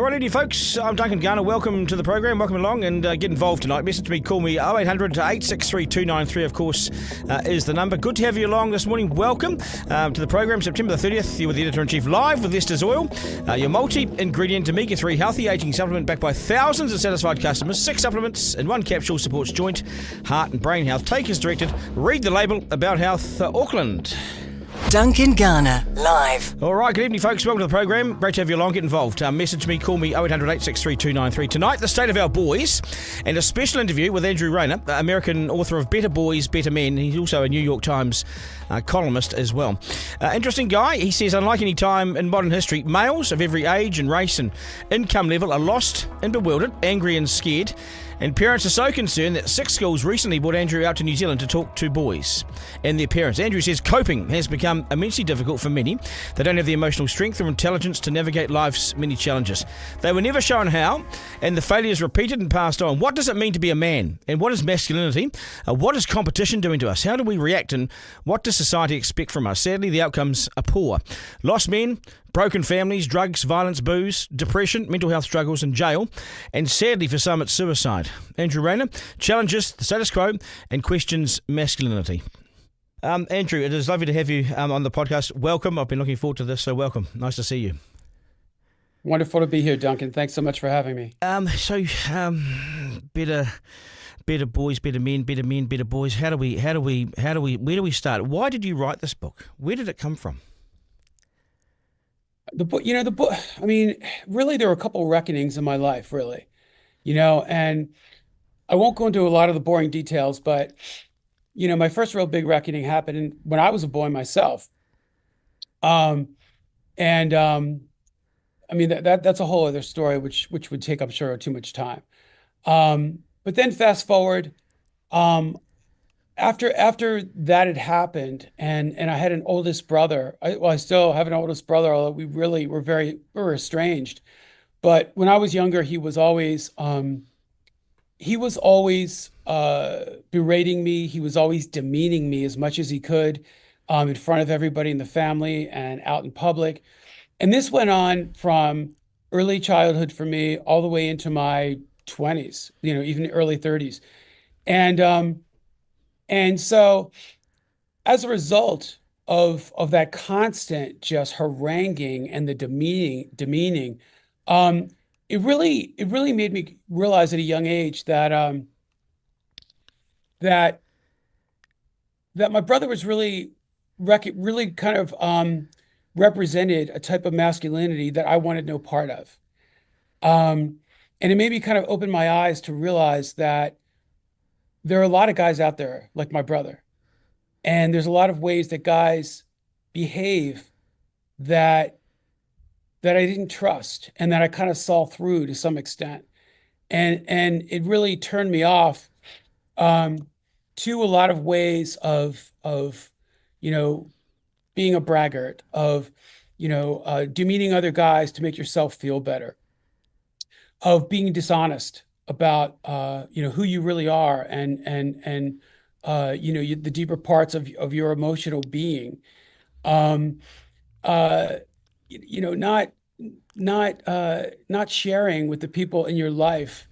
All right, folks, I'm Duncan Garner. Welcome to the program. Welcome along and get involved tonight. Message me, call me 0800 863 293, of course, is the number. Good to have you along this morning. Welcome to the program. September the 30th, you're with the Editor-in-Chief live with Esther's Oil, your multi-ingredient omega-3 healthy aging supplement backed by thousands of satisfied customers. 6 supplements in 1 capsule supports joint, heart and brain health. Take as directed. Read the label. About Health, Auckland. Duncan Garner, live. All right, good evening, folks. Welcome to the program. Great to have you along. Get involved. Message me, call me 0800 863 293. Tonight, the state of our boys and a special interview with Andrew Reiner, American author of Better Boys, Better Men. He's also a New York Times columnist as well. Interesting guy. He says, unlike any time in modern history, males of every age and race and income level are lost and bewildered, angry and scared. And parents are so concerned that 6 schools recently brought Andrew out to New Zealand to talk to boys and their parents. Andrew says coping has become immensely difficult for many. They don't have the emotional strength or intelligence to navigate life's many challenges. They were never shown how, and the failures repeated and passed on. What does it mean to be a man? And what is masculinity? What is competition doing to us? How do we react? And what does society expect from us? Sadly, the outcomes are poor. Lost men, broken families, drugs, violence, booze, depression, mental health struggles and jail, and sadly for some it's suicide. Andrew Reiner challenges the status quo and questions masculinity. Andrew, it is lovely to have you on the podcast. Welcome. I've been looking forward to this, so welcome. Nice to see you. Wonderful to be here, Duncan. Thanks so much for having me. Better boys, better men, better boys. Where do we start? Why did you write this book? Where did it come from? The book, I mean, really, there were a couple of reckonings in my life, really, and I won't go into a lot of the boring details, but, my first real big reckoning happened when I was a boy myself. I mean, that's a whole other story, which would take, I'm sure, too much time. But then fast forward, after that had happened, and I had an oldest brother. I still have an oldest brother, although we really were estranged. But when I was younger, he was always berating me. He was always demeaning me as much as he could, in front of everybody in the family and out in public. And this went on from early childhood for me all the way into my 20s, even early 30s. And so as a result of that constant just haranguing and the demeaning, it really made me realize at a young age that that my brother was really kind of represented a type of masculinity that I wanted no part of. And it made me kind of open my eyes to realize that there are a lot of guys out there like my brother. And there's a lot of ways that guys behave that I didn't trust and that I kind of saw through to some extent. And it really turned me off to a lot of ways of being a braggart, of demeaning other guys to make yourself feel better, of being dishonest about who you really are and the deeper parts of your emotional being, not sharing with the people in your life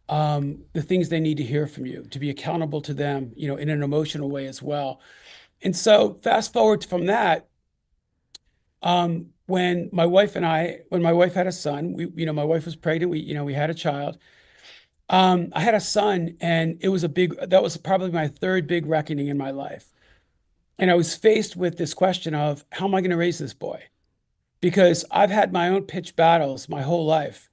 the things they need to hear from you, to be accountable to them, in an emotional way as well. And so fast forward from that, when my wife had a son, my wife was pregnant, we had a child. I had a son, and that was probably my third big reckoning in my life. And I was faced with this question of, how am I going to raise this boy? Because I've had my own pitched battles my whole life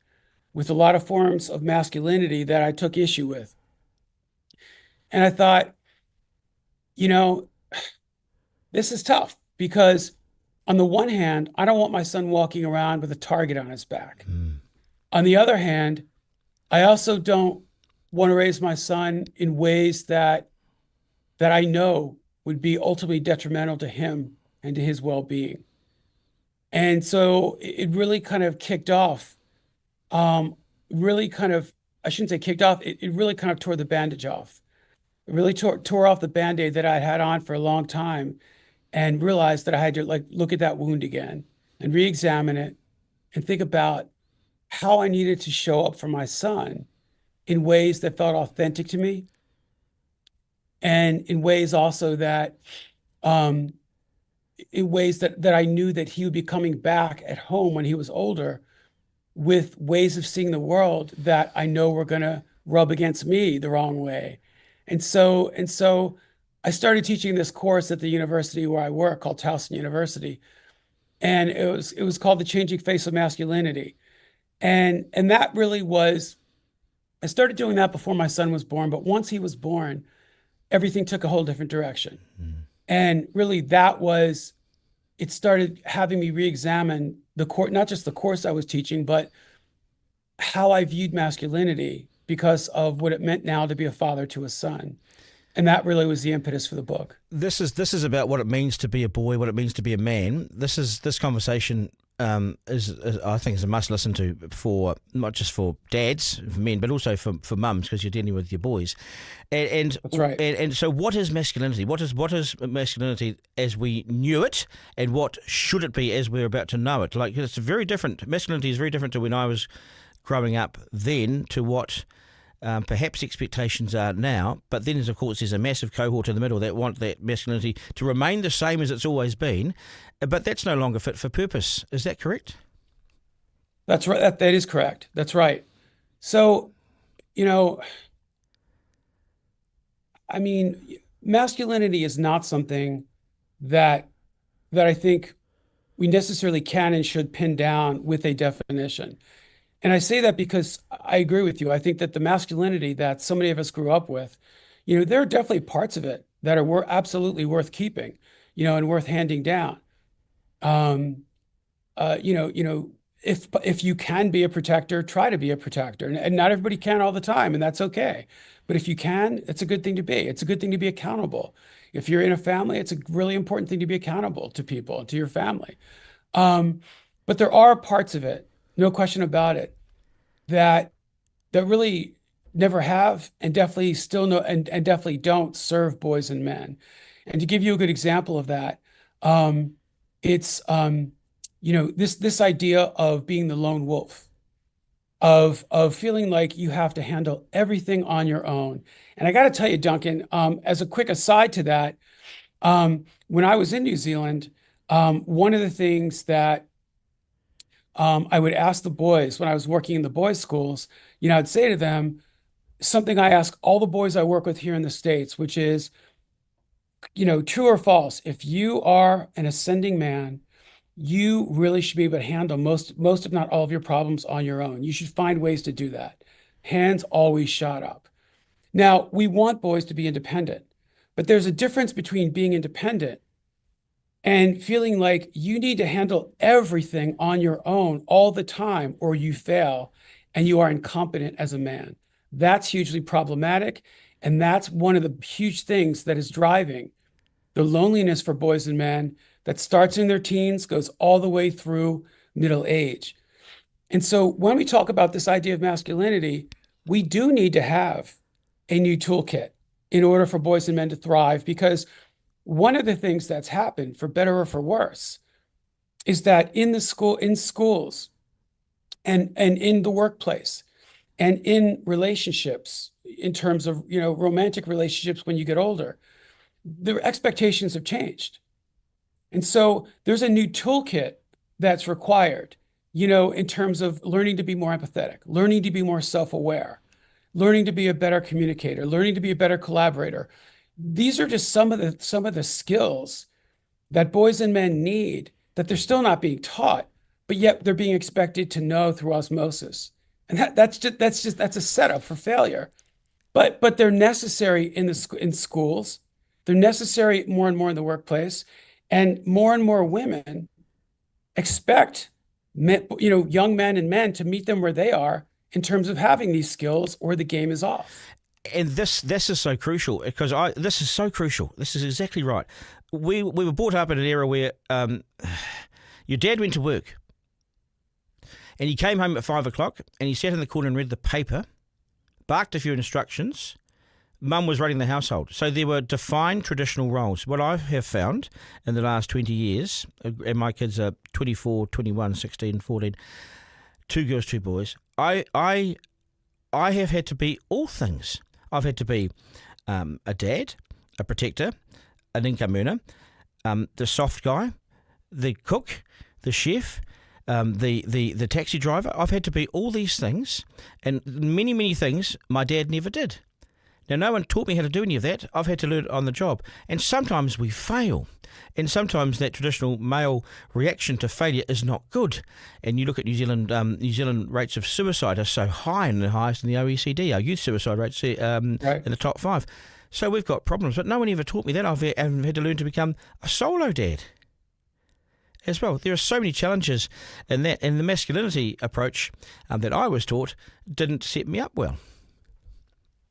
with a lot of forms of masculinity that I took issue with. And I thought, this is tough, because on the one hand, I don't want my son walking around with a target on his back. On the other hand, I also don't want to raise my son in ways that I know would be ultimately detrimental to him and to his well-being. And so it really kind of kicked off, I shouldn't say kicked off, it really kind of tore the bandage off. It really tore off the Band-Aid that I had on for a long time, and realized that I had to look at that wound again and re-examine it and think about how I needed to show up for my son in ways that felt authentic to me, and in ways also that um, in ways that I knew that he would be coming back at home when he was older with ways of seeing the world that I know were going to rub against me the wrong way. And so I started teaching this course at the university where I work called Towson University. And it was called The Changing Face of Masculinity. And that really was, I started doing that before my son was born, but once he was born, everything took a whole different direction. And really it started having me re-examine the course, not just the course I was teaching, but how I viewed masculinity because of what it meant now to be a father to a son. And that really was the impetus for the book. This is about what it means to be a boy, what it means to be a man. This conversation is I think is a must listen to for not just for dads, for men, but also for mums, because you're dealing with your boys. And That's right. And so, what is masculinity? What is masculinity as we knew it, and what should it be as we're about to know it? Like, it's very different. Masculinity is very different to when I was growing up then to what perhaps expectations are now. But then, of course, there's a massive cohort in the middle that want that masculinity to remain the same as it's always been, but that's no longer fit for purpose. Is that correct? That's right. That is correct. That's right. So, you know, I mean, masculinity is not something that I think we necessarily can and should pin down with a definition. And I say that because I agree with you. I think that the masculinity that so many of us grew up with, there are definitely parts of it that are absolutely worth keeping, and worth handing down. Um, if you can be a protector, try to be a protector. And not everybody can all the time, and that's okay. But if you can, it's a good thing to be. It's a good thing to be accountable. If you're in a family, it's a really important thing to be accountable to people and to your family. But there are parts of it, no question about it, that really never have, and definitely still no and definitely don't serve boys and men. And to give you a good example of that, it's this idea of being the lone wolf, of feeling like you have to handle everything on your own. And I got to tell you, Duncan, as a quick aside to that, when I was in New Zealand, one of the things that I would ask the boys when I was working in the boys' schools, I'd say to them something I ask all the boys I work with here in the States, which is, true or false, if you are an ascending man, you really should be able to handle most, if not all of your problems on your own. You should find ways to do that. Hands always shot up. Now, we want boys to be independent, but there's a difference between being independent and feeling like you need to handle everything on your own all the time, or you fail and you are incompetent as a man. That's hugely problematic. And that's one of the huge things that is driving the loneliness for boys and men that starts in their teens, goes all the way through middle age. And so when we talk about this idea of masculinity, we do need to have a new toolkit in order for boys and men to thrive, because one of the things that's happened, for better or for worse, is that in schools and in the workplace and in relationships, in terms of, romantic relationships when you get older, the expectations have changed. And so there's a new toolkit that's required, in terms of learning to be more empathetic, learning to be more self-aware, learning to be a better communicator, learning to be a better collaborator. These are just some of the skills that boys and men need, that they're still not being taught, but yet they're being expected to know through osmosis. And that's a setup for failure. But they're necessary in schools. They're necessary more and more in the workplace, and more women expect men, young men and men to meet them where they are in terms of having these skills, or the game is off. And this is so crucial, because this is so crucial. This is exactly right. We were brought up in an era where your dad went to work, and he came home at 5 o'clock, and he sat in the corner and read the paper, barked a few instructions. Mum was running the household. So there were defined traditional roles. What I have found in the last 20 years, and my kids are 24, 21, 16, 14, two girls, two boys. I have had to be all things. I've had to be a dad, a protector, an income earner, the soft guy, the cook, the chef, the taxi driver. I've had to be all these things, and many things my dad never did. Now, no one taught me how to do any of that. I've had to learn it on the job. And sometimes we fail. And sometimes that traditional male reaction to failure is not good. And you look at New Zealand rates of suicide are so high, and the highest in the OECD. Our youth suicide rates Right. in the top 5. So we've got problems. But no one ever taught me that. I've had to learn to become a solo dad as well. There are so many challenges in that. And the masculinity approach that I was taught didn't set me up well.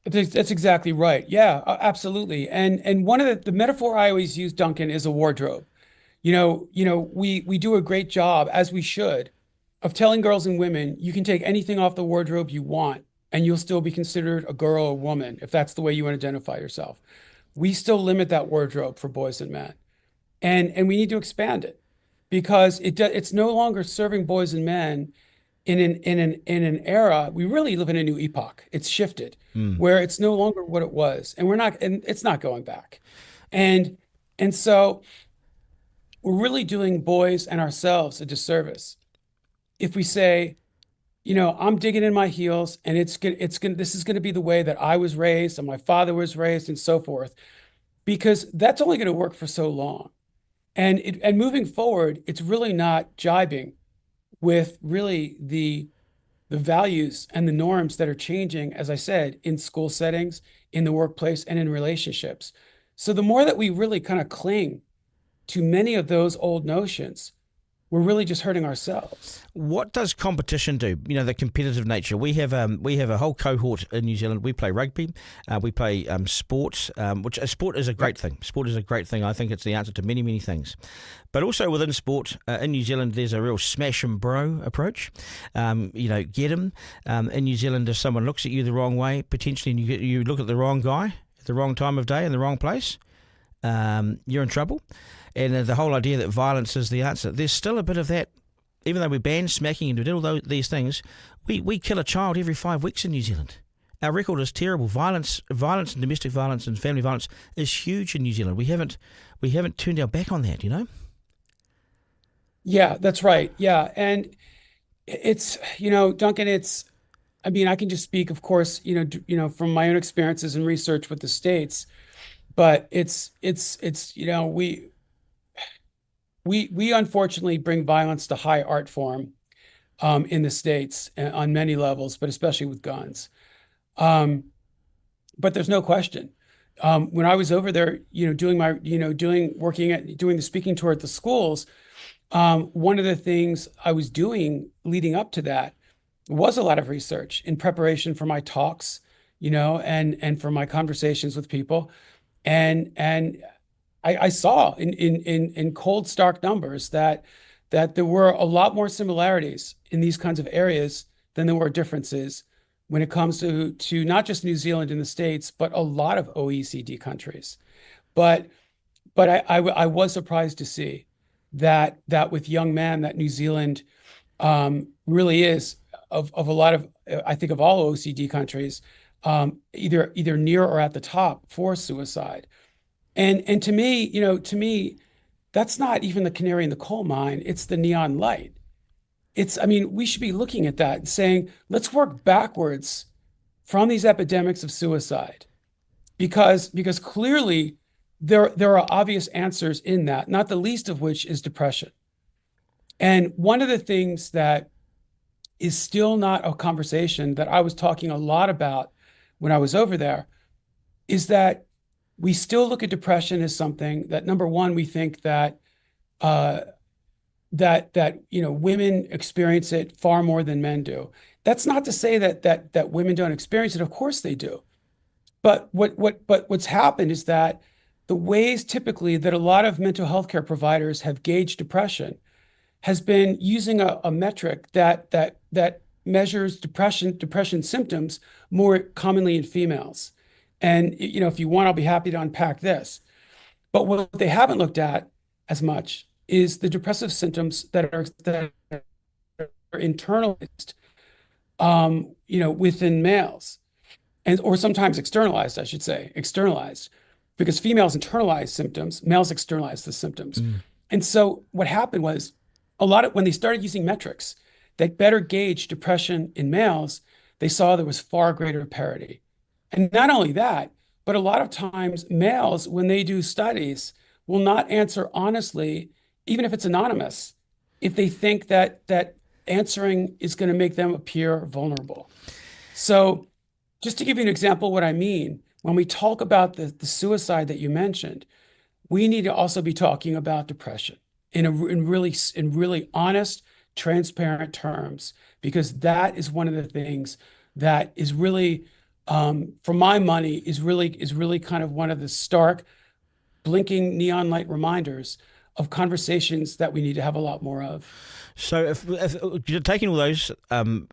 That's exactly right. Yeah, absolutely. And one of the metaphor I always use, Duncan, is a wardrobe. We do a great job, as we should, of telling girls and women you can take anything off the wardrobe you want, and you'll still be considered a girl or woman if that's the way you identify yourself. We still limit that wardrobe for boys and men, and we need to expand it because it's no longer serving boys and men in an era. We really live in a new epoch. It's shifted where it's no longer what it was, and it's not going back. And so we're really doing boys and ourselves a disservice if we say, I'm digging in my heels, and this is going to be the way that I was raised and my father was raised and so forth, because that's only going to work for so long. And moving forward, it's really not jibing with really the values and the norms that are changing, as I said, in school settings, in the workplace, and in relationships. So the more that we really kind of cling to many of those old notions, we're really just hurting ourselves. What does competition do? The competitive nature. We have a whole cohort in New Zealand. We play rugby, we play sport, which sport is a great thing. Sport is a great thing. I think it's the answer to many things. But also within sport, in New Zealand, there's a real smash and bro approach. Get them. In New Zealand, if someone looks at you the wrong way, potentially, and you look at the wrong guy at the wrong time of day in the wrong place, you're in trouble. And the whole idea that violence is the answer, there's still a bit of that. Even though we ban smacking and we do all these things, we kill a child every 5 weeks in New Zealand. Our record is terrible. Violence and domestic violence and family violence is huge in New Zealand. We haven't turned our back on that, Yeah, that's right. Yeah. And it's, Duncan, I can just speak, of course, from my own experiences and research with the States, but we unfortunately bring violence to high art form in the States on many levels, but especially with guns. But there's no question. When I was over there, doing the speaking tour at the schools, one of the things I was doing leading up to that was a lot of research in preparation for my talks, and for my conversations with people. And I saw in cold, stark numbers that there were a lot more similarities in these kinds of areas than there were differences when it comes to not just New Zealand and the States, but a lot of OECD countries. But I was surprised to see that with young men, that New Zealand really is of a lot of, I think, of all OECD countries, either near or at the top for suicide. And to me, that's not even the canary in the coal mine. It's the neon light. We should be looking at that and saying, let's work backwards from these epidemics of suicide, because clearly there are obvious answers in that, not the least of which is depression. And one of the things that is still not a conversation that I was talking a lot about when I was over there is that we still look at depression as something that, number one, we think that women experience it far more than men do. That's not to say that women don't experience it. Of course they do. But what's happened is that the ways typically that a lot of mental health care providers have gauged depression has been using a metric that measures depression symptoms more commonly in females. And, if you want, I'll be happy to unpack this. But what they haven't looked at as much is the depressive symptoms that are internalized, within males, or sometimes externalized, I should say, externalized, because females internalize symptoms, males externalize the symptoms. And so what happened was when they started using metrics that better gauge depression in males, they saw there was far greater parity. And not only that, but a lot of times males, when they do studies, will not answer honestly, even if it's anonymous, if they think that answering is going to make them appear vulnerable. So just to give you an example of what I mean, when we talk about the suicide that you mentioned, we need to also be talking about depression in really honest, transparent terms, because that is one of the things that is really, for my money, is really kind of one of the stark, blinking neon light reminders of conversations that we need to have a lot more of. So if you're taking all those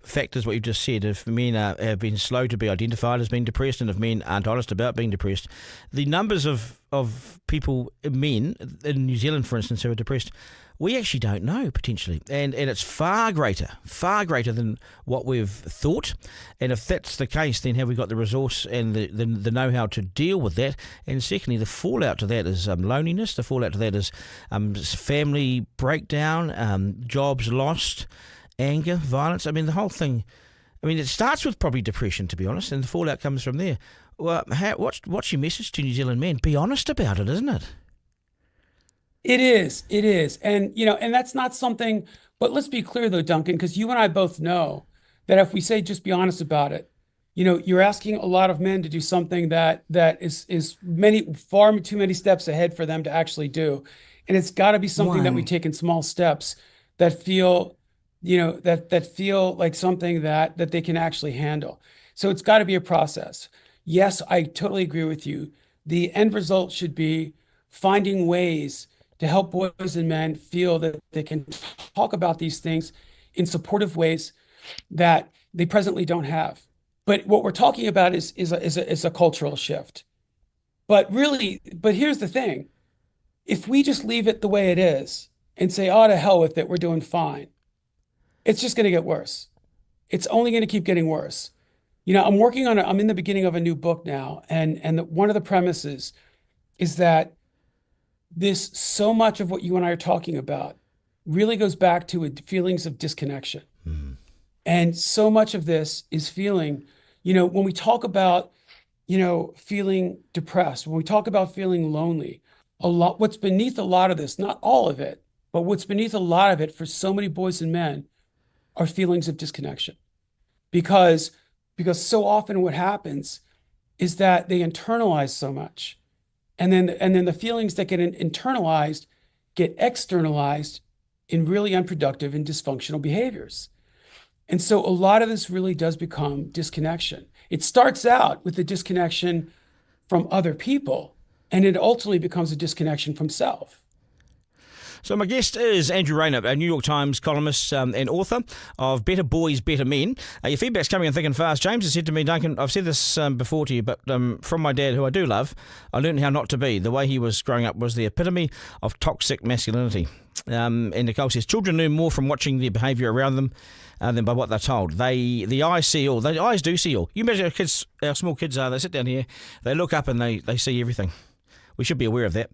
factors, what you've just said, if men have been slow to be identified as being depressed, and if men aren't honest about being depressed, the numbers of people, men in New Zealand, for instance, who are depressed, we actually don't know, potentially. And it's far greater than what we've thought. And if that's the case, then have we got the resource and the know-how to deal with that? And secondly, the fallout to that is loneliness. The fallout to that is family breakdown, jobs lost, anger, violence. I mean, the whole thing, it starts with probably depression, to be honest, and the fallout comes from there. Well, what's your message to New Zealand men? Be honest about it, isn't it? It is. And, and that's not something, but let's be clear though, Duncan, because you and I both know that if we say just be honest about it, you're asking a lot of men to do something that is far too many steps ahead for them to actually do. And it's got to be something that we take in small steps that feel, that feel like something that they can actually handle. So it's got to be a process. Yes, I totally agree with you. The end result should be finding ways to help boys and men feel that they can talk about these things in supportive ways that they presently don't have. But what we're talking about is a cultural shift. But here's the thing. If we just leave it the way it is and say, oh, to hell with it, we're doing fine, it's just going to get worse. It's only going to keep getting worse. I'm in the beginning of a new book now. And one of the premises is that so much of what you and I are talking about really goes back to feelings of disconnection. Mm-hmm. And so much of this is feeling, when we talk about, feeling depressed, when we talk about feeling lonely, what's beneath a lot of this, not all of it, but what's beneath a lot of it for so many boys and men are feelings of disconnection. Because so often what happens is that they internalize so much. And then the feelings that get internalized get externalized in really unproductive and dysfunctional behaviors. And so a lot of this really does become disconnection. It starts out with the disconnection from other people, and it ultimately becomes a disconnection from self. So my guest is Andrew Reiner, a New York Times columnist and author of Better Boys, Better Men. Your feedback's coming in thick and fast. James has said to me, Duncan, I've said this before to you, but from my dad, who I do love, I learned how not to be. The way he was growing up was the epitome of toxic masculinity. And Nicole says, children learn more from watching their behaviour around them than by what they're told. The eyes see all. The eyes do see all. You imagine how small kids are. They sit down here, they look up and they see everything. We should be aware of that.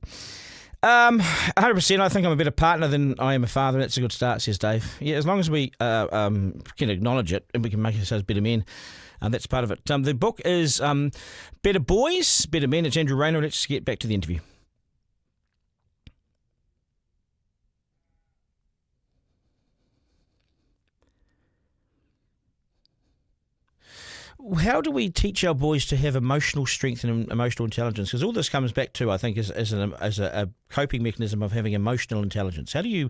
100%. I think I'm a better partner than I am a father. That's a good start, says Dave. Yeah, as long as we can acknowledge it and we can make ourselves better men, that's part of it. The book is Better Boys, Better Men. It's Andrew Reiner. Let's get back to the interview. How do we teach our boys to have emotional strength and emotional intelligence? Because all this comes back to, I think, as a coping mechanism of having emotional intelligence. How do you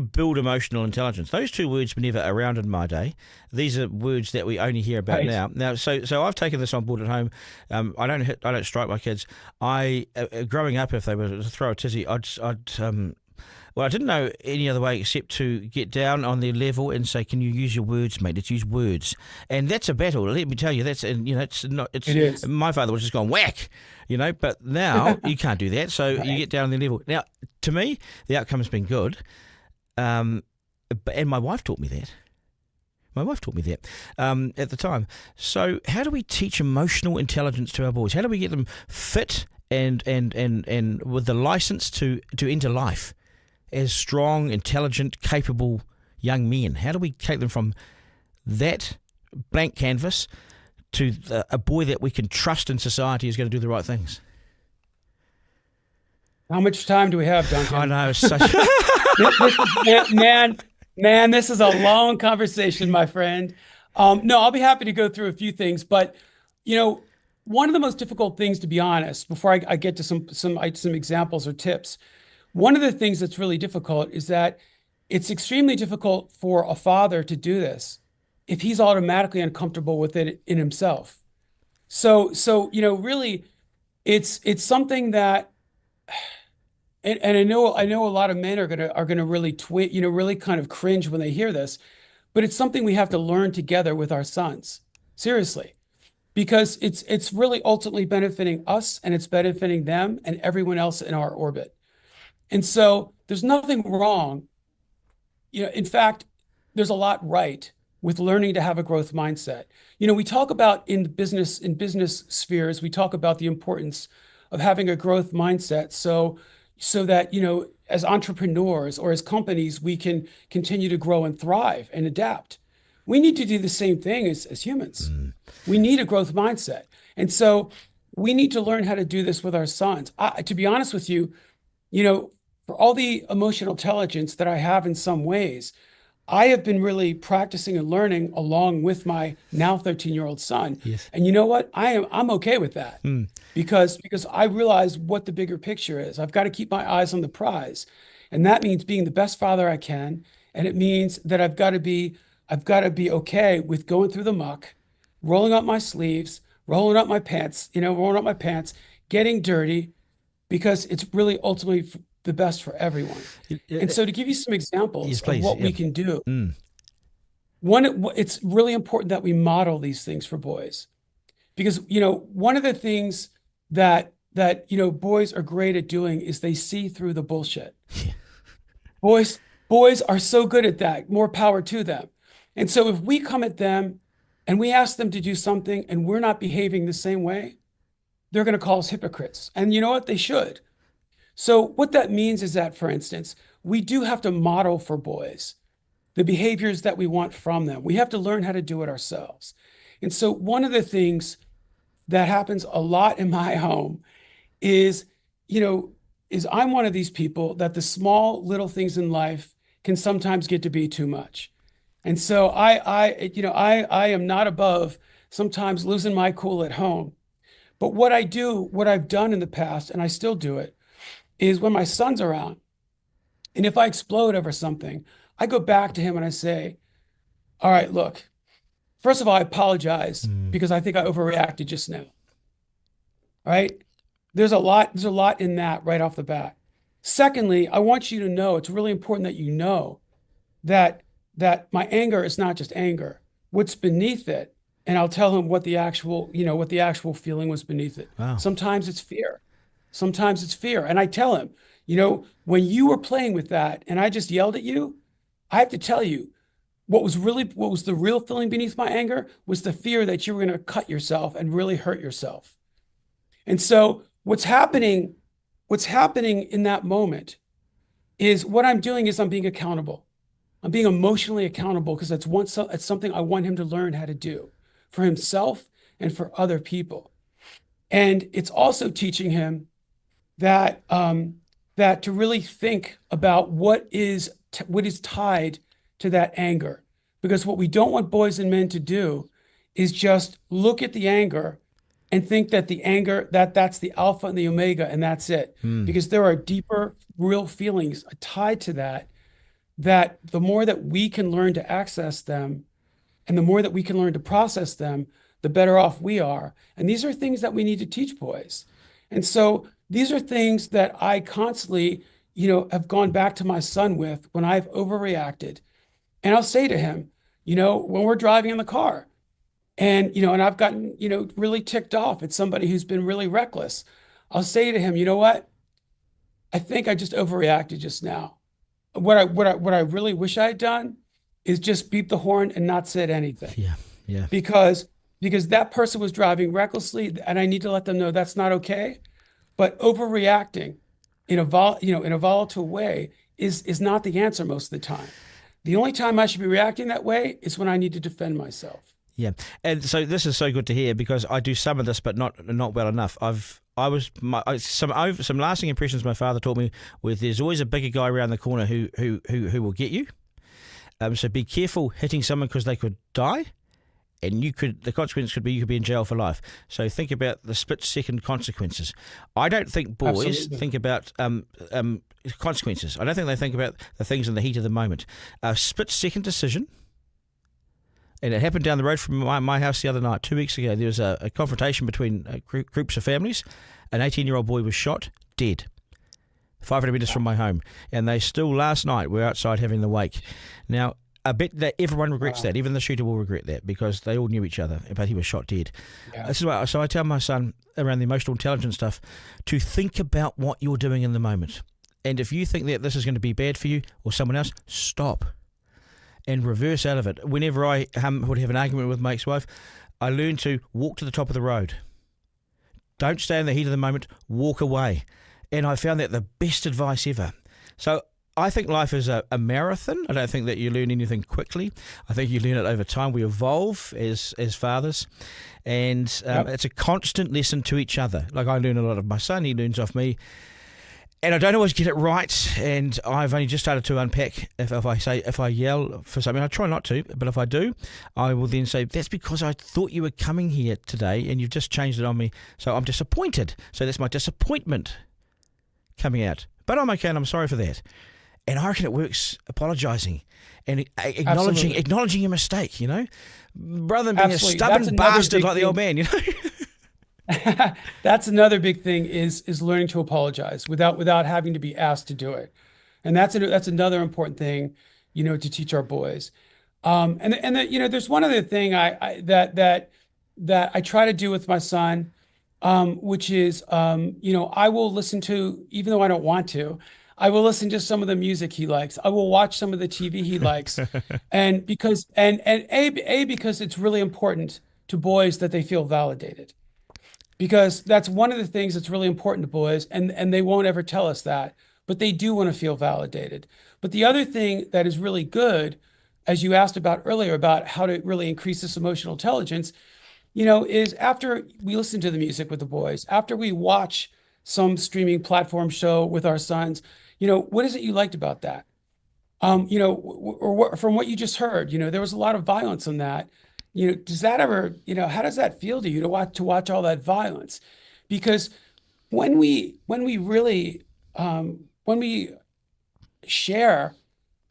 build emotional intelligence? Those two words were never around in my day. These are words that we only hear about now. Now, so I've taken this on board at home. I don't strike my kids. Growing up, if they were to throw a tizzy, well, I didn't know any other way except to get down on their level and say, "Can you use your words, mate? Let's use words." And that's a battle. Let me tell you, it's not. It is. My father was just going whack, But now you can't do that. So you get down on their level. Now, to me, the outcome has been good. And my wife taught me that. My wife taught me that at the time. So how do we teach emotional intelligence to our boys? How do we get them fit and with the license to enter life as strong, intelligent, capable young men? How do we take them from that blank canvas to a boy that we can trust in society is going to do the right things? How much time do we have, Duncan? I know, it's such man, this is a long conversation, my friend. No, I'll be happy to go through a few things, but one of the most difficult things, to be honest, before I get to some examples or tips, one of the things that's really difficult is that it's extremely difficult for a father to do this if he's automatically uncomfortable with it in himself. So really, it's something that. And I know a lot of men are gonna really really kind of cringe when they hear this, but it's something we have to learn together with our sons. Seriously, because it's really ultimately benefiting us, and it's benefiting them and everyone else in our orbit. And so there's nothing wrong. In fact, there's a lot right with learning to have a growth mindset. We talk about in business spheres, we talk about the importance of having a growth mindset. So that, as entrepreneurs or as companies, we can continue to grow and thrive and adapt. We need to do the same thing as humans. We need a growth mindset. And so we need to learn how to do this with our sons. To be honest with you, for all the emotional intelligence that I have in some ways, I have been really practicing and learning along with my now 13-year-old son. Yes. And you know what? I'm okay with that because I realize what the bigger picture is. I've got to keep my eyes on the prize. And that means being the best father I can. And it means that I've got to be okay with going through the muck, rolling up my sleeves, rolling up my pants, getting dirty, because it's really ultimately the best for everyone. And so to give you some examples Yes, please. of what we can do, it's really important that we model these things for boys, because one of the things that boys are great at doing is they see through the bullshit. Boys are so good at that. More power to them. And so if we come at them and we ask them to do something and we're not behaving the same way, they're going to call us hypocrites. And you know what? They should. So what that means is that, for instance, we do have to model for boys the behaviors that we want from them. We have to learn how to do it ourselves. And so one of the things that happens a lot in my home is I'm one of these people that the small little things in life can sometimes get to be too much. And so I am not above sometimes losing my cool at home. But what I've done in the past, and I still do it, is when my son's around, and if I explode over something, I go back to him and I say, all right, look, first of all, I apologize because I think I overreacted just now. All right. There's a lot in that right off the bat. Secondly, I want you to know, it's really important that you know that my anger is not just anger. What's beneath it, and I'll tell him what the actual feeling was beneath it. Wow. Sometimes it's fear. And I tell him, when you were playing with that and I just yelled at you, I have to tell you what was the real feeling beneath my anger was the fear that you were going to cut yourself and really hurt yourself. And so what's happening in that moment is what I'm doing is I'm being accountable. I'm being emotionally accountable because it's something I want him to learn how to do for himself and for other people. And it's also teaching him that to really think about what is tied to that anger. Because what we don't want boys and men to do is just look at the anger and think that the anger, that's the alpha and the omega, and that's it. Because there are deeper, real feelings tied to that the more that we can learn to access them and the more that we can learn to process them, the better off we are. And these are things that we need to teach boys. And so these are things that I constantly, have gone back to my son with when I've overreacted. And I'll say to him, when we're driving in the car and I've gotten, really ticked off at somebody who's been really reckless, I'll say to him, you know what? I think I just overreacted just now. What I really wish I had done is just beep the horn and not said anything. Yeah. Yeah. Because that person was driving recklessly, and I need to let them know that's not okay. But overreacting in a volatile way is not the answer most of the time. The only time I should be reacting that way is when I need to defend myself. Yeah, and so this is so good to hear because I do some of this, but not well enough. Some lasting impressions my father taught me with there's always a bigger guy around the corner who will get you. So be careful hitting someone because they could die, and the consequence could be you could be in jail for life. So think about the split-second consequences. I don't think boys Absolutely. think about consequences. I don't think they think about the things in the heat of the moment. A split-second decision. And it happened down the road from my house the other night, 2 weeks ago. There was a confrontation between groups of families. An 18-year-old boy was shot, dead, 500 metres from my home. And they still, last night, were outside having the wake. Now, I bet that everyone regrets that. Even the shooter will regret that because they all knew each other, but he was shot dead. Yeah. This is why, so I tell my son around the emotional intelligence stuff to think about what you're doing in the moment. And if you think that this is going to be bad for you or someone else, stop. And reverse out of it. Whenever I would have an argument with my ex-wife, I learned to walk to the top of the road. Don't stay in the heat of the moment, walk away. And I found that the best advice ever. So I think life is a marathon. I don't think that you learn anything quickly. I think you learn it over time. We evolve as fathers. And It's a constant lesson to each other. Like I learn a lot of my son, he learns off me. And I don't always get it right, and I've only just started to unpack if I yell for something. I try not to, but if I do, I will then say, that's because I thought you were coming here today and you've just changed it on me, so I'm disappointed. So that's my disappointment coming out. But I'm okay and I'm sorry for that. And I reckon it works apologising and acknowledging your mistake, rather than being Absolutely. a stubborn bastard like the old man, That's another big thing is learning to apologize without having to be asked to do it. And that's another important thing, to teach our boys. There's one other thing that I try to do with my son, which is, I will listen to, even though I don't want to, I will listen to some of the music he likes. I will watch some of the TV he likes. And because it's really important to boys that they feel validated. Because that's one of the things that's really important to boys, and they won't ever tell us that, but they do want to feel validated. But the other thing that is really good, as you asked about earlier, about how to really increase this emotional intelligence, is after we listen to the music with the boys, after we watch some streaming platform show with our sons, what is it you liked about that? From what you just heard, there was a lot of violence in that. Does that ever, how does that feel to you to watch all that violence? Because when we really, when we share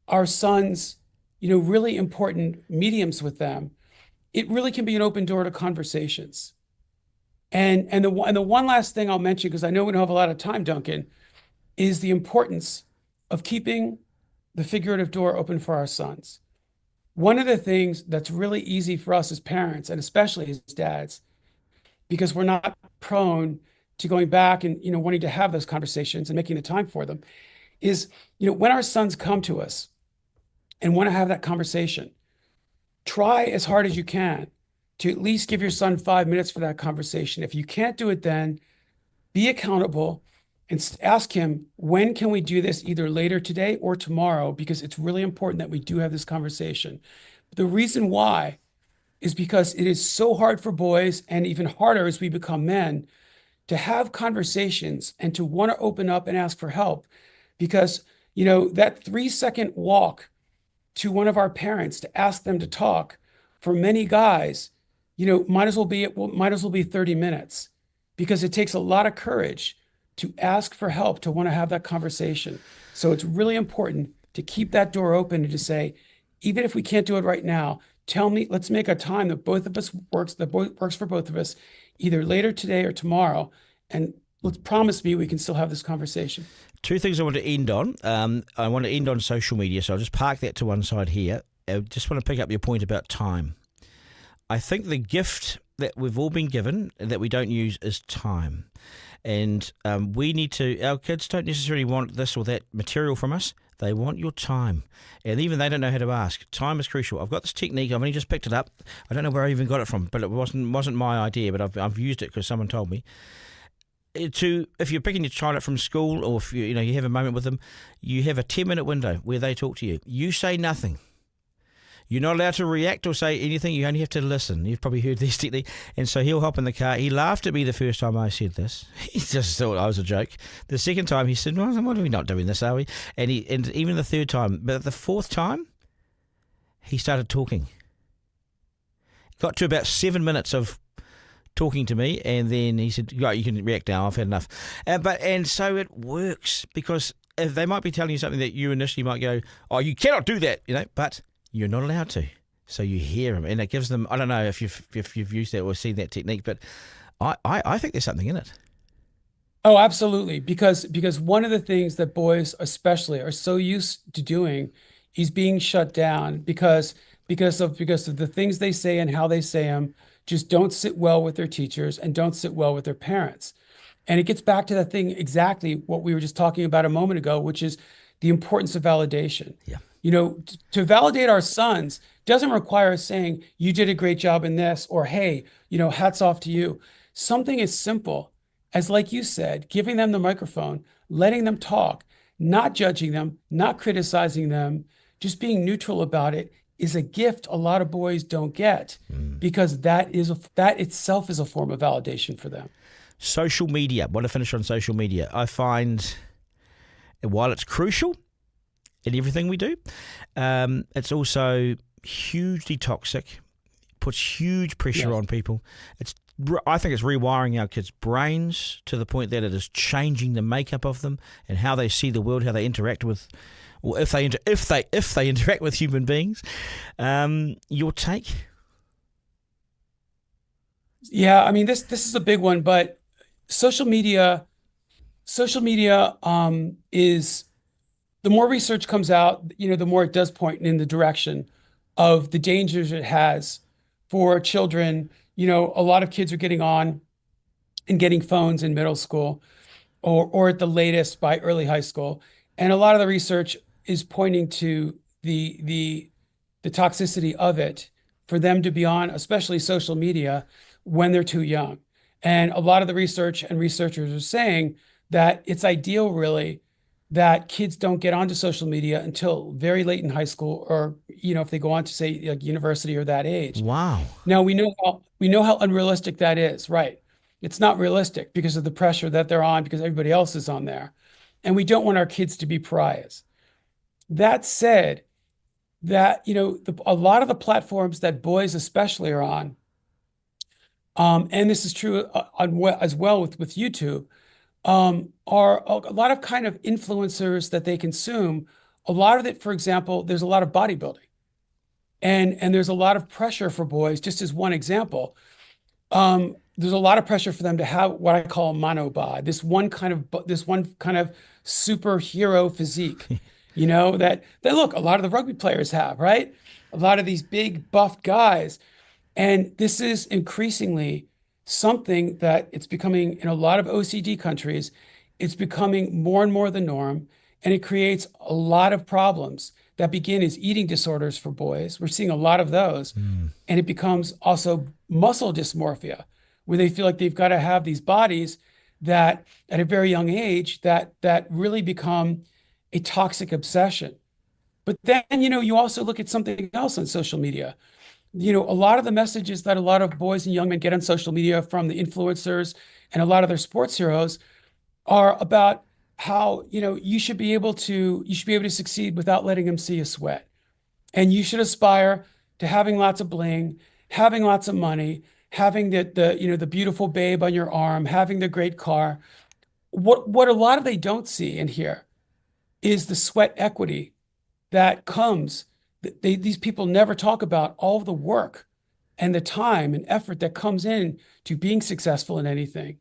our sons, really important mediums with them, it really can be an open door to conversations. And the one last thing I'll mention, because I know we don't have a lot of time, Duncan, is the importance of keeping the figurative door open for our sons. One of the things that's really easy for us as parents, and especially as dads, because we're not prone to going back and, wanting to have those conversations and making the time for them, is, when our sons come to us and want to have that conversation, try as hard as you can to at least give your son 5 minutes for that conversation. If you can't do it then, be accountable and ask him, when can we do this, either later today or tomorrow? Because it's really important that we do have this conversation. The reason why is because it is so hard for boys, and even harder as we become men, to have conversations and to want to open up and ask for help. Because, that 3-second walk to one of our parents to ask them to talk, for many guys, might as well be 30 minutes, because it takes a lot of courage to ask for help, to want to have that conversation. So it's really important to keep that door open and to say, even if we can't do it right now, tell me, let's make a time that works for both of us, either later today or tomorrow. And let's promise me we can still have this conversation. Two things I want to end on. I want to end on social media, so I'll just park that to one side here. I just want to pick up your point about time. I think the gift that we've all been given that we don't use is time. And our kids don't necessarily want this or that material from us. They want your time. And even they don't know how to ask. Time is crucial. I've got this technique. I've only just picked it up. I don't know where I even got it from, but it wasn't my idea, but I've used it because someone told me. If you're picking your child up from school, or if you have a moment with them, you have a 10-minute window where they talk to you. You say nothing. You're not allowed to react or say anything. You only have to listen. You've probably heard this technique. And so he'll hop in the car. He laughed at me the first time I said this. He just thought I was a joke. The second time he said, well, what are we not doing this, are we? And even the third time. But the fourth time, he started talking. Got to about 7 minutes of talking to me, and then he said, right, you can react now. I've had enough. And so it works, because if they might be telling you something that you initially might go, oh, you cannot do that, but you're not allowed to. So you hear them, and it gives them, I don't know if you've used that or seen that technique, but I think there's something in it. Oh, absolutely. Because one of the things that boys especially are so used to doing is being shut down because of the things they say and how they say them just don't sit well with their teachers and don't sit well with their parents. And it gets back to that thing, exactly what we were just talking about a moment ago, which is the importance of validation. Yeah. To validate our sons doesn't require us saying, you did a great job in this, or, hey, hats off to you. Something as simple as, like you said, giving them the microphone, letting them talk, not judging them, not criticizing them, just being neutral about it is a gift a lot of boys don't get, because that itself is a form of validation for them. Social media. I want to finish on social media. I find, while it's crucial in everything we do, it's also hugely toxic, puts huge pressure on people. I think it's rewiring our kids' brains to the point that it is changing the makeup of them and how they see the world, how they interact with, or if they interact with human beings. Your take? Yeah, I mean, this is a big one, but social media is, the more research comes out, the more it does point in the direction of the dangers it has for children. A lot of kids are getting on and getting phones in middle school, or at the latest by early high school. And a lot of the research is pointing to the toxicity of it for them to be on, especially social media, when they're too young. And a lot of the research and researchers are saying that it's ideal, really, that kids don't get onto social media until very late in high school, or if they go on to, say, like university or that age. Wow. Now we know how unrealistic that is, right? It's not realistic because of the pressure that they're on, because everybody else is on there, and we don't want our kids to be pariahs. That said, that a lot of the platforms that boys especially are on, and this is true as well with YouTube, are a lot of kind of influencers that they consume. A lot of it, for example, there's a lot of bodybuilding, and there's a lot of pressure for boys. Just as one example, there's a lot of pressure for them to have what I call monobod, this one kind of superhero physique, that look, a lot of the rugby players have, right? A lot of these big buffed guys. And this is increasingly something that it's becoming in a lot of OCD countries. It's becoming more and more the norm, and it creates a lot of problems that begin as eating disorders for boys. We're seeing a lot of those. And it becomes also muscle dysmorphia, where they feel like they've got to have these bodies that at a very young age that really become a toxic obsession. But then, you also look at something else on social media. A lot of the messages that a lot of boys and young men get on social media from the influencers and a lot of their sports heroes are about how, you should be able to succeed without letting them see you sweat. And you should aspire to having lots of bling, having lots of money, having the beautiful babe on your arm, having the great car. What a lot of they don't see and hear is the sweat equity that comes. These people never talk about all of the work and the time and effort that comes in to being successful in anything.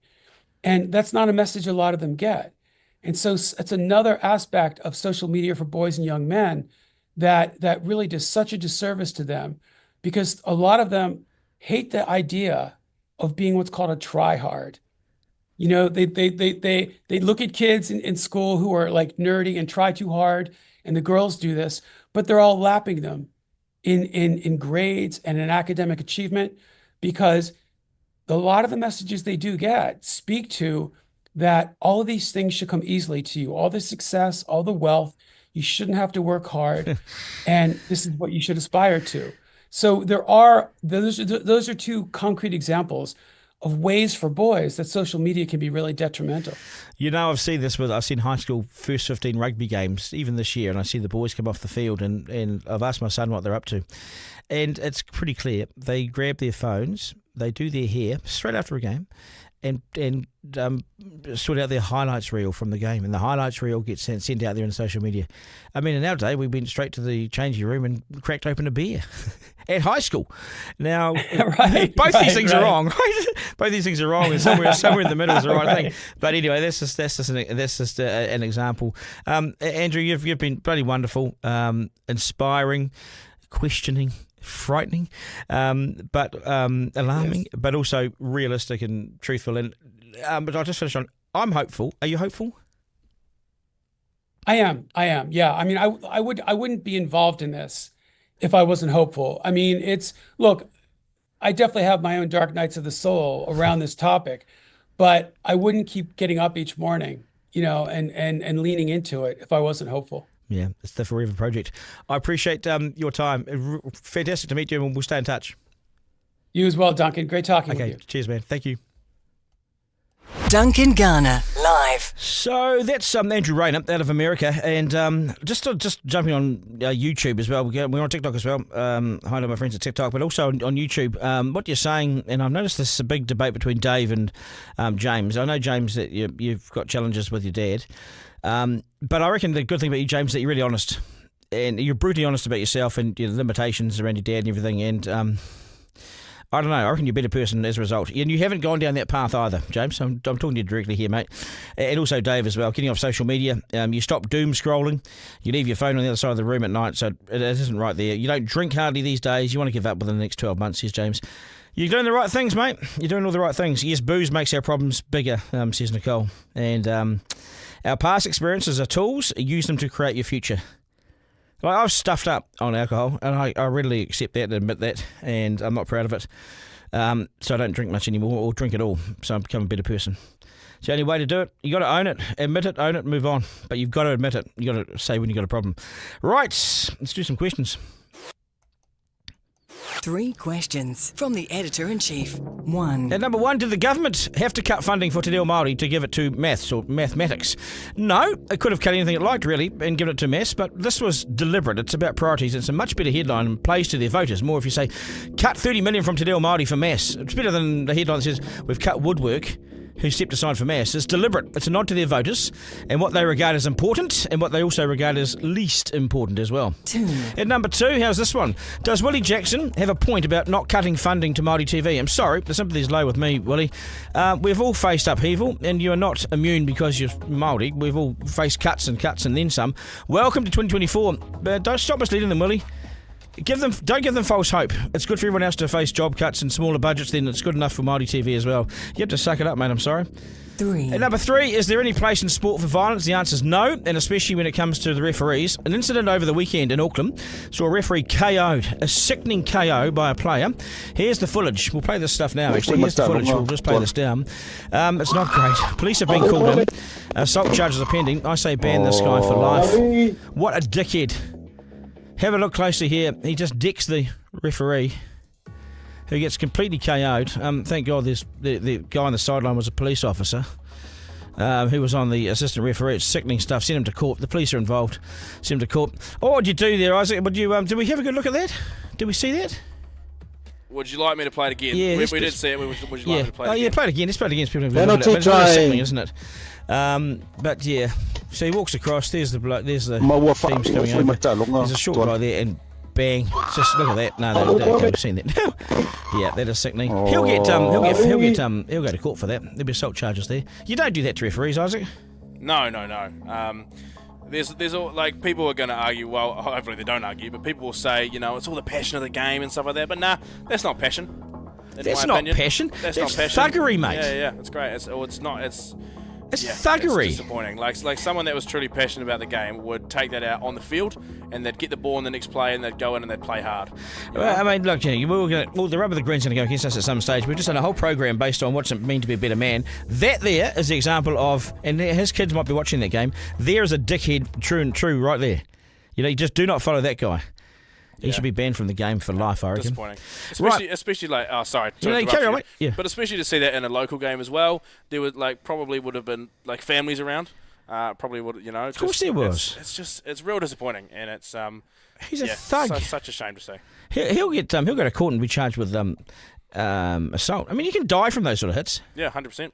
And that's not a message a lot of them get. And so it's another aspect of social media for boys and young men that really does such a disservice to them, because a lot of them hate the idea of being what's called a try-hard. They look at kids in school who are like nerdy and try too hard, and the girls do this, but they're all lapping them in grades and in academic achievement, because a lot of the messages they do get speak to that all of these things should come easily to you, all the success, all the wealth. You shouldn't have to work hard, and this is what you should aspire to. So those are two concrete examples of ways for boys that social media can be really detrimental. I've seen this I've seen high school first 15 rugby games, even this year, and I see the boys come off the field, and I've asked my son what they're up to. And it's pretty clear. They grab their phones, they do their hair straight after a game, and sort out their highlights reel from the game. And the highlights reel gets sent out there in social media. I mean, in our day, we went straight to the changing room and cracked open a beer at high school. Now, both these things are wrong, right? Both these things are wrong, and somewhere in the middle is the right thing. But anyway, that's just an example. Andrew, you've been bloody wonderful, inspiring, questioning, frightening, but alarming, yes, but also realistic and truthful. And but I'll just finish on. I'm hopeful. Are you hopeful? I am. Yeah. I mean, I wouldn't be involved in this if I wasn't hopeful. I mean, look, I definitely have my own dark nights of the soul around this topic, but I wouldn't keep getting up each morning, and leaning into it if I wasn't hopeful. Yeah, it's the Forever Project. I appreciate your time. Fantastic to meet you, and we'll stay in touch. You as well, Duncan. Great talking with you. Okay, cheers, man. Thank you. Duncan Garner, live. So that's Andrew Reiner out of America, and just jumping on YouTube as well. We're on TikTok as well. Hi to my friends at TikTok, but also on YouTube. What you're saying, and I've noticed this is a big debate between Dave and James. I know, James, that you've got challenges with your dad. But I reckon the good thing about you, James, is that you're really honest, and you're brutally honest about yourself and your limitations around your dad and everything. And I don't know, I reckon you're a better person as a result. And you haven't gone down that path either, James. I'm talking to you directly here, mate. And also Dave as well, getting off social media. You stop doom scrolling. You leave your phone on the other side of the room at night, so it isn't right there. You don't drink hardly these days. You want to give up within the next 12 months, says James. You're doing the right things, mate. You're doing all the right things. Yes, booze makes our problems bigger, says Nicole. And our past experiences are tools. Use them to create your future. Like, I've stuffed up on alcohol, and I readily accept that and admit that, and I'm not proud of it. So I don't drink much anymore, or drink at all. So I've become a better person. It's the only way to do it. You got to own it, admit it, own it, move on. But you've got to admit it. You got to say when you got a problem. Right, let's do some questions. 3 questions from the Editor-in-Chief. 1. At number 1, did the government have to cut funding for Te Reo Māori to give it to maths or mathematics? No, it could have cut anything it liked, really, and given it to maths, but this was deliberate. It's about priorities. It's a much better headline and plays to their voters more if you say, cut 30 million from Te Reo Māori for maths. It's better than the headline that says, we've cut woodwork, who stepped aside for maths. It's deliberate. It's a nod to their voters and what they regard as important and what they also regard as least important as well. 2. At number 2, how's this one? Does Willie Jackson have a point about not cutting funding to Māori TV? I'm sorry, the sympathy's low with me, Willie. We've all faced upheaval, and you are not immune because you're Māori. We've all faced cuts and then some. Welcome to 2024. But don't stop misleading them, Willie. Don't give them false hope. It's good for everyone else to face job cuts and smaller budgets, then it's good enough for Māori TV as well. You have to suck it up, mate, I'm sorry. 3. At number 3, is there any place in sport for violence? The answer is no, and especially when it comes to the referees. An incident over the weekend in Auckland saw a referee KO'd, a sickening KO by a player. Here's the footage. We'll play this stuff now, actually. Here's the footage. We'll just play this down. It's not great. Police have been called in. Assault charges are pending. I say ban this guy for life. What a dickhead. Have a look closely here. He just decks the referee, who gets completely KO'd. Thank God the guy on the sideline was a police officer who was on the assistant referee. It's sickening stuff. Send him to court. The police are involved. Send him to court. Oh, what did you do there, Isaac? Did we have a good look at that? Did we see that? Would you like me to play it again? Yeah, we did see it. Would you like me to play it again? Yeah, play it again. Let's play it again. People Penalty it's really sickening, time. isn't it? But yeah, so he walks across. There's the teams coming over. There's a short guy there, and bang! Just look at that. No, they've seen that. Yeah, that is sickening. He'll go to court for that. There'll be assault charges there. You don't do that to referees, Isaac. No. There's all, like, people are going to argue. Well, hopefully they don't argue, but people will say, it's all the passion of the game and stuff like that. But nah, that's not passion. That's not passion. That's not passion. Thuggery, mate. Yeah, it's great. It's not. It's Yeah, thuggery. It's disappointing. Like someone that was truly passionate about the game would take that out on the field, and they'd get the ball in the next play, and they'd go in and they'd play hard. Well, I mean, look, the rub of the green's going to go against us at some stage. We've just done a whole program based on what's it mean to be a better man. That there is the example of, and his kids might be watching that game. There is a dickhead, true, right there. You just do not follow that guy. He should be banned from the game for life, I reckon. Disappointing. Right. Especially like, oh, sorry. Carry on, mate. Yeah. But especially to see that in a local game as well, there would probably would have been families around. Probably would, Of course there was. It's real disappointing, and it's He's a thug. Such a shame to see. He'll go to court and be charged with assault. I mean, you can die from those sort of hits. Yeah, 100%.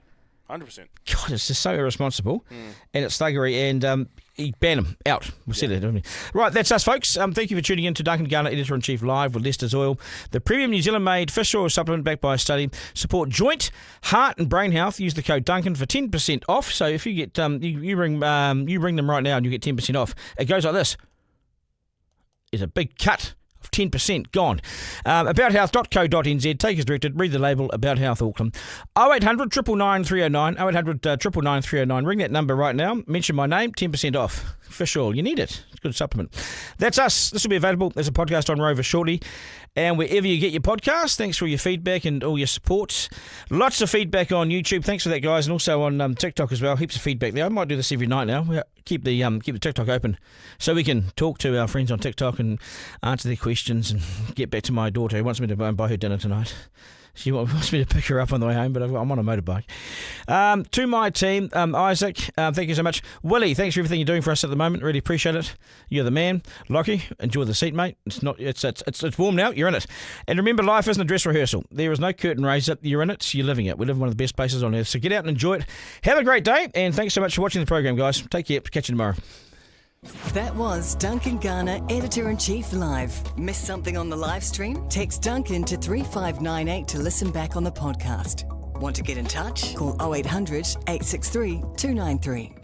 100%. God, it's just so irresponsible, and it's thuggery, and he banned him out. We said that, didn't we? Right, that's us, folks. Thank you for tuning in to Duncan, Garner, Editor-in-Chief Live with Leicester's Oil, the premium New Zealand-made fish oil supplement backed by a study. Support joint, heart, and brain health. Use the code Duncan for 10% off. So if you get you ring them right now and you get 10% off. It goes like this. It's a big cut. 10% gone. Abouthealth.co.nz. Take as directed. Read the label. About Health Auckland. 0800 999 309. 0800 999 309. Ring that number right now. Mention my name. 10% off. Fish oil. You need it. It's a good supplement. That's us. This will be available as a podcast on Rover shortly. And wherever you get your podcast, thanks for your feedback and all your support. Lots of feedback on YouTube. Thanks for that, guys. And also on TikTok as well. Heaps of feedback there. I might do this every night now. We'll keep the TikTok open so we can talk to our friends on TikTok and answer their questions and get back to my daughter who wants me to buy her dinner tonight. She wants me to pick her up on the way home, but I'm on a motorbike. To my team, Isaac, thank you so much. Willie, thanks for everything you're doing for us at the moment. Really appreciate it. You're the man. Lockie, enjoy the seat, mate. It's warm now. You're in it. And remember, life isn't a dress rehearsal. There is no curtain raiser. You're in it. You're living it. We live in one of the best places on earth. So get out and enjoy it. Have a great day, and thanks so much for watching the program, guys. Take care. Catch you tomorrow. That was Duncan Garner, Editor-in-Chief Live. Missed something on the live stream? Text Duncan to 3598 to listen back on the podcast. Want to get in touch? Call 0800 863 293.